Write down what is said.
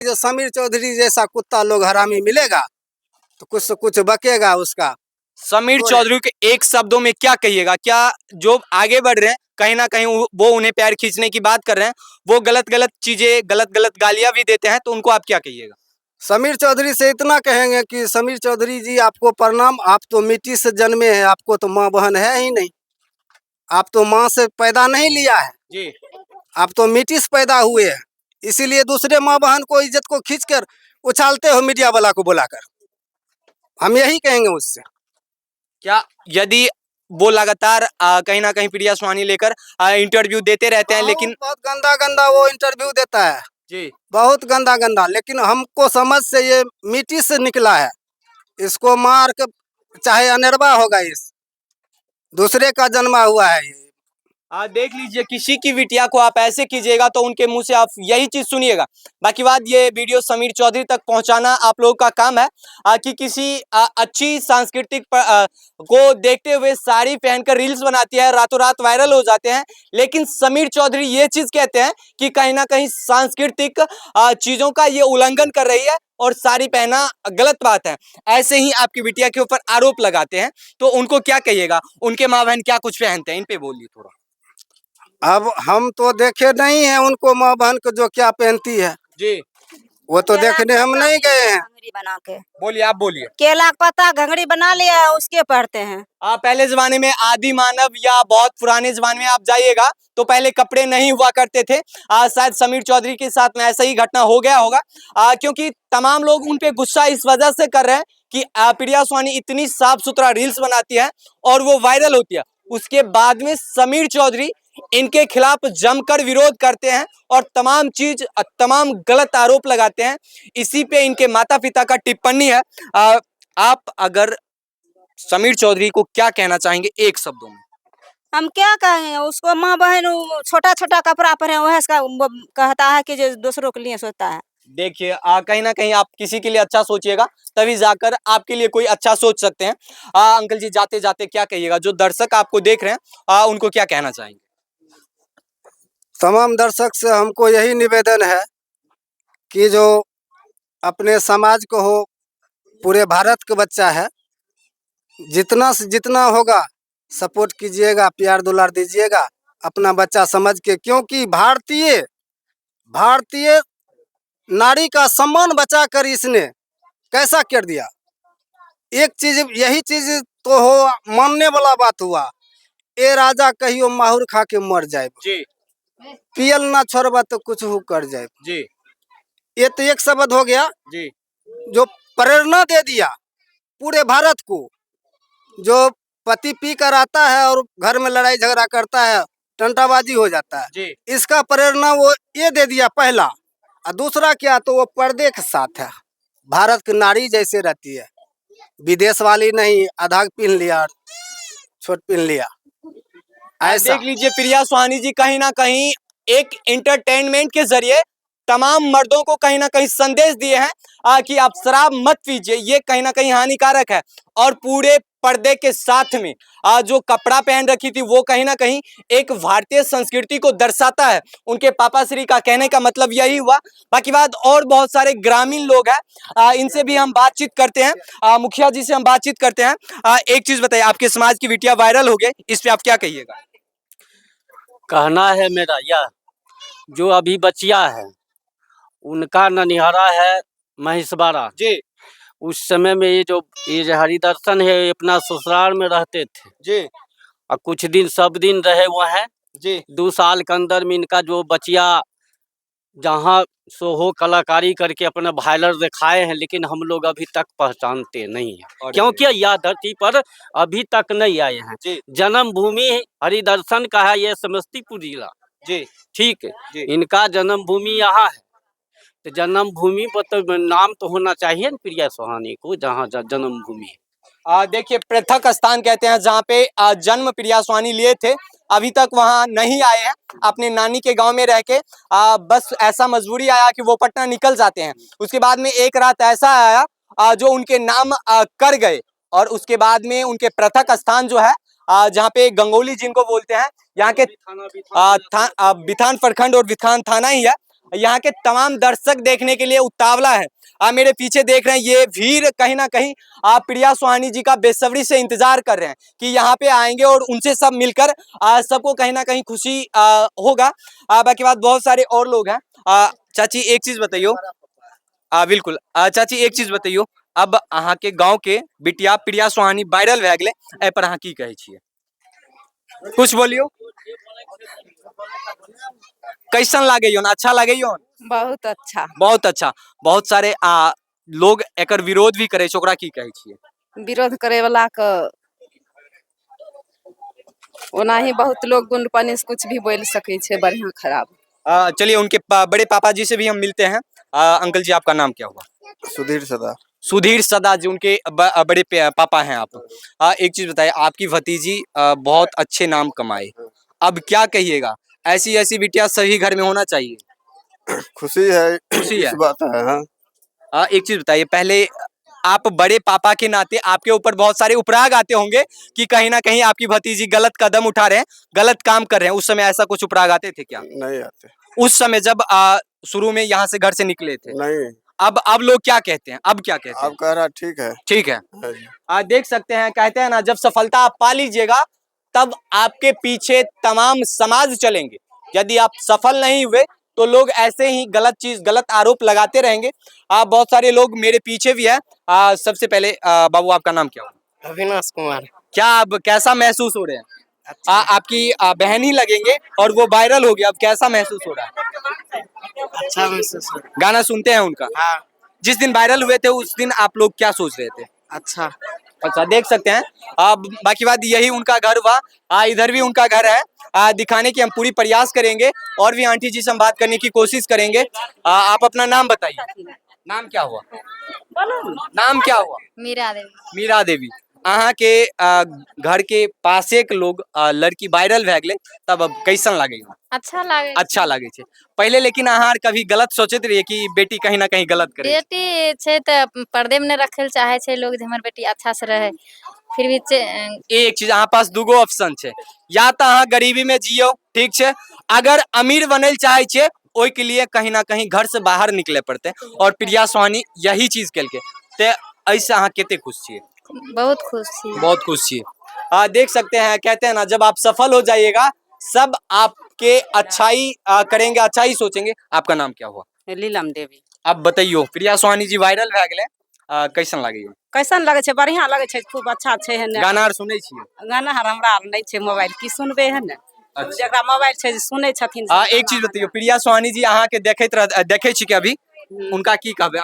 जो समीर चौधरी जैसा कुत्ता लोग हरामी मिलेगा तो कुछ से कुछ बकेगा उसका। समीर चौधरी के एक शब्दों में क्या कहिएगा? क्या जो आगे बढ़ रहे हैं कहीं ना कहीं वो उन्हें पैर खींचने की बात कर रहे हैं, वो गलत गलत चीजें गलत गलत गालियां भी देते हैं, तो उनको आप क्या कहिएगा? समीर चौधरी से इतना कहेंगे कि समीर चौधरी जी आपको प्रणाम, आप तो मिट्टी से जन्मे हैं, आपको तो माँ बहन है ही नहीं, आप तो माँ से पैदा नहीं लिया है जी। आप तो मिट्टी से पैदा हुए हैं, इसीलिए दूसरे माँ बहन को इज्जत को खींचकर उछालते हो मीडिया वाला को बुलाकर। हम यही कहेंगे उससे। क्या यदि वो लगातार कहीं ना कहीं प्रिया सुहानी लेकर इंटरव्यू देते रहते हैं, लेकिन बहुत गंदा गंदा वो इंटरव्यू देता है जी बहुत गंदा गंदा, लेकिन हमको समझ से ये मिट्टी से निकला है, इसको मार के चाहे अनरवा होगा, इस दूसरे का जन्मा हुआ है ये। देख लीजिए, किसी की बिटिया को आप ऐसे कीजिएगा तो उनके मुंह से आप यही चीज सुनिएगा। बाकी बात ये वीडियो समीर चौधरी तक पहुंचाना आप लोगों का काम है कि किसी अच्छी सांस्कृतिक को देखते हुए साड़ी पहनकर रील्स बनाती है, रातों रात वायरल हो जाते हैं, लेकिन समीर चौधरी ये चीज कहते हैं कि कहीं ना कहीं सांस्कृतिक चीजों का ये उल्लंघन कर रही है और साड़ी पहना गलत बात है। ऐसे ही आपकी बिटिया के ऊपर आरोप लगाते हैं, तो उनको क्या कहिएगा? उनके माँ बहन क्या कुछ पहनते हैं, इन पे बोलिए थोड़ा। अब हम तो देखे नहीं है उनको माँ बहन को जो क्या पहनती है जी, वो तो देखने हम नहीं गए हैं। घंगड़ी बना के बोलिए, आप बोलिए। केला का पत्ता घंगड़ी बना लिया है, उसके पढ़ते हैं। पहले जमाने में आदि मानव या बहुत पुराने जमाने में आप जाइएगा तो पहले कपड़े नहीं हुआ करते थे। शायद समीर चौधरी के साथ में ऐसा ही घटना हो गया होगा, क्योंकि तमाम लोग उन पे गुस्सा इस वजह से कर रहे हैं कि प्रिया सुहानी इतनी साफ सुथरा रील्स बनाती है और वो वायरल होती है, उसके बाद में समीर चौधरी इनके खिलाफ जमकर विरोध करते हैं और तमाम गलत आरोप लगाते हैं। इसी पे इनके माता पिता का टिप्पणी है। आप अगर समीर चौधरी को क्या कहना चाहेंगे एक शब्दों में? हम क्या कहेंगे उसको, माँ बहन छोटा छोटा कपड़ा पहने वह कहता है कि जो दूसरों के लिए सोचता है। देखिए, कहीं ना कहीं आप किसी के लिए अच्छा सोचिएगा तभी जाकर आपके लिए कोई अच्छा सोच सकते हैं। अंकल जी, जाते जाते क्या कहिएगा? जो दर्शक आपको देख रहे हैं उनको क्या कहना चाहेंगे? तमाम दर्शक से हमको यही निवेदन है कि जो अपने समाज को हो, पूरे भारत का बच्चा है, जितना से जितना होगा सपोर्ट कीजिएगा, प्यार दुलार दीजिएगा अपना बच्चा समझ के, क्योंकि भारतीय नारी का सम्मान बचाकर इसने कैसा कर दिया। एक चीज यही चीज तो हो मानने वाला बात हुआ, ए राजा कहियो माहुर खा के मर जाए जी पियल ना छोड़बा तो कुछ हो कर जाए जी ये तो एक शब्द हो गया जी जो प्रेरणा दे दिया पूरे भारत को। जो पति पी कर आता है और घर में लड़ाई झगड़ा करता है, टंटाबाजी हो जाता है जी, इसका प्रेरणा वो ये दे दिया पहला। और दूसरा क्या, तो वो पर्दे के साथ है, भारत की नारी जैसे रहती है, विदेश वाली नहीं, आधा पहन लिया छोट पहन लिया ऐसा। देख लीजिए, प्रिया सुहानी जी कहीं ना कहीं एक एंटरटेनमेंट के जरिए तमाम मर्दों को कहीं ना कहीं संदेश दिए हैं कि आप शराब मत पीजिए, ये कहीं ना कहीं हानिकारक है। और पूरे पर्दे के साथ में जो कपड़ा पहन रखी थी वो कहीं ना कहीं एक भारतीय संस्कृति को दर्शाता है। उनके पापा श्री का कहने का मतलब यही हुआ। बाकी बात और बहुत सारे ग्रामीण लोग हैं, इनसे भी हम बातचीत करते हैं, मुखिया जी से हम बातचीत करते हैं। एक चीज बताइए, आपके समाज की बिटिया वायरल हो गई, इस पे आप क्या कहिएगा? कहना है मेरा यह, जो अभी बचिया है उनका ननिहारा है महेशवाड़ा जी उस समय में ये जो हरिदर्शन है ये अपना ससुराल में रहते थे जी और कुछ दिन सब दिन रहे हुए हैं जी 2 साल के अंदर में इनका जो बचिया जहाँ सोहो कलाकारी करके अपना वायरल दिखाए हैं, लेकिन हम लोग अभी तक पहचानते नहीं हैं क्योंकि यह धरती पर अभी तक नहीं आए हैं। जी जन्मभूमि हरिदर्शन का है ये समस्तीपुर जिला, जी ठीक है, जी। इनका जन्मभूमि यहाँ है, तो जन्मभूमि पर तो नाम तो होना चाहिए न प्रिया सुहानी को, जहाँ जन्मभूमि है। देखिए, पृथक स्थान कहते हैं जहाँ पे जन्म प्रिया सुहानी लिए थे, अभी तक वहाँ नहीं आए हैं, अपने नानी के गांव में रह के बस ऐसा मजबूरी आया कि वो पटना निकल जाते हैं। उसके बाद में एक रात ऐसा आया जो उनके नाम कर गए, और उसके बाद में उनके पृथक स्थान जो है जहाँ पे गंगोली जिनको बोलते हैं, यहाँ के बिथान प्रखंड और बिथान थाना ही है, यहाँ के तमाम दर्शक देखने के लिए उतावला है। आप मेरे पीछे देख रहे हैं ये भीड़ कहीं ना कहीं आप प्रिया सुहानी जी का बेसब्री से इंतजार कर रहे हैं कि यहाँ पे आएंगे और उनसे सब मिलकर सबको कहीं ना कहीं खुशी होगा। बाकी बात बहुत सारे और लोग हैं। चाची एक चीज बताइयो। बिल्कुल चाची एक चीज बताइयो, अब अहाँ के गांव के बिटिया प्रिया सुहानी वायरल भए गेलै, एहि पर अहाँ की कहै छियै? कुछ बोलियो। कैसन लागे यो? अच्छा लागे यो? बहुत अच्छा। बहुत अच्छा। बहुत सारे लोग एकर विरोध भी करे छै, ओकरा की कहै छियै? विरोध करे वाला के ओनाही बहुत लोग गुंड पानी से कुछ भी बोल सके छे, बढ़िया खराब। चलिए उनके बड़े पापा जी से भी हम मिलते हैं। अंकल जी आपका नाम क्या हुआ? सुधीर सदा। सुधीर सदा जी उनके बड़े पापा हैं आप। एक चीज बताइए, आपकी भतीजी बहुत अच्छे नाम कमाए, अब क्या कहिएगा? ऐसी ऐसी बिटिया सभी घर में होना चाहिए। खुशी है, खुशी है। इस बात है। हाँ। एक चीज बताइए, पहले आप बड़े पापा के नाते आपके ऊपर बहुत सारे उपराग आते होंगे कि कहीं ना कहीं आपकी भतीजी गलत कदम उठा रहे हैं, गलत काम कर रहे हैं। उस समय ऐसा कुछ उपराग आते थे क्या? नहीं आते। उस समय जब शुरू में यहाँ से घर से निकले थे? नहीं। अब लोग क्या कहते हैं? अब क्या कहते हैं? अब कह रहा ठीक है। ठीक है। हाँ जी। देख सकते हैं, कहते हैं ना, जब सफलता आप पा लीजिएगा तब आपके पीछे तमाम समाज चलेंगे। यदि आप सफल नहीं हुए तो लोग ऐसे ही गलत चीज, गलत आरोप लगाते रहेंगे। बहुत सारे लोग मेरे पीछे भी है। सबसे पहले बाबू आपका नाम क्या हुआ? अविनाश कुमार। क्या अब कैसा महसूस हो रहे हैं? अच्छा। आपकी बहन ही लगेंगे और वो वायरल हो गया, अब कैसा महसूस हो रहा है? अच्छा महसूस हो। गाना सुनते हैं उनका? हाँ। जिस दिन वायरल हुए थे उस दिन आप लोग क्या सोच रहे थे? अच्छा। अच्छा, देख सकते हैं। बाकी बात यही उनका घर हुआ। इधर भी उनका घर है। दिखाने की हम पूरी प्रयास करेंगे और भी आंटी जी से हम बात करने की कोशिश करेंगे। आप अपना नाम बताइए। नाम क्या हुआ? नाम क्या हुआ? मीरा देवी। मीरा देवी। अहाँ के घर के पासे के लोग लड़की वायरल भए गेलै, तब अब कैसन लागे? अच्छा लागे। अच्छा लागे छे पहले, लेकिन अहाँ कभी गलत सोचते रहिए कि बेटी कहीं ना कहीं गलत करे? बेटी छे त पर्दे में न रखे चाहे छे लोग जे हमर बेटी अच्छा से रहे, फिर भी एक चीज अहाँ पास दूगो ऑप्शन छे, या तो अहाँ गरीबी में जियो, ठीक छे। अगर अमीर बनल चाहे छे ओइ के लिए कहीं ना कहीं घर से बाहर निकले पड़ते, और प्रिया सुहानी यही चीज केलके। ते ऐसे अहाँ केते खुश छिए? बहुत खुश छी। बहुत खुश छिए। देख सकते हैं, कहते हैं ना, जब आप सफल हो जाइएगा सब आपके अच्छाई करेंगे, अच्छा ही सोचेंगे। आपका नाम क्या हुआ? लीलम देवी। अब बताइयो, प्रिया सुहानी जी वायरल भए गेलै, कैसन लागे? कैसन लगे छे? बढ़िया लगे छे, खूब अच्छा छे। है ने गाना आर सुनै छियै? गाना हमरा आर नहीं छे मोबाइल, की सुनबे है ने। अच्छा। जेकरा मोबाइल छे सुनै छथिन। एक चीज बताइयो, प्रिया सुहानी जी अहाँ के देखे छी के अभी, उनका की कहबे?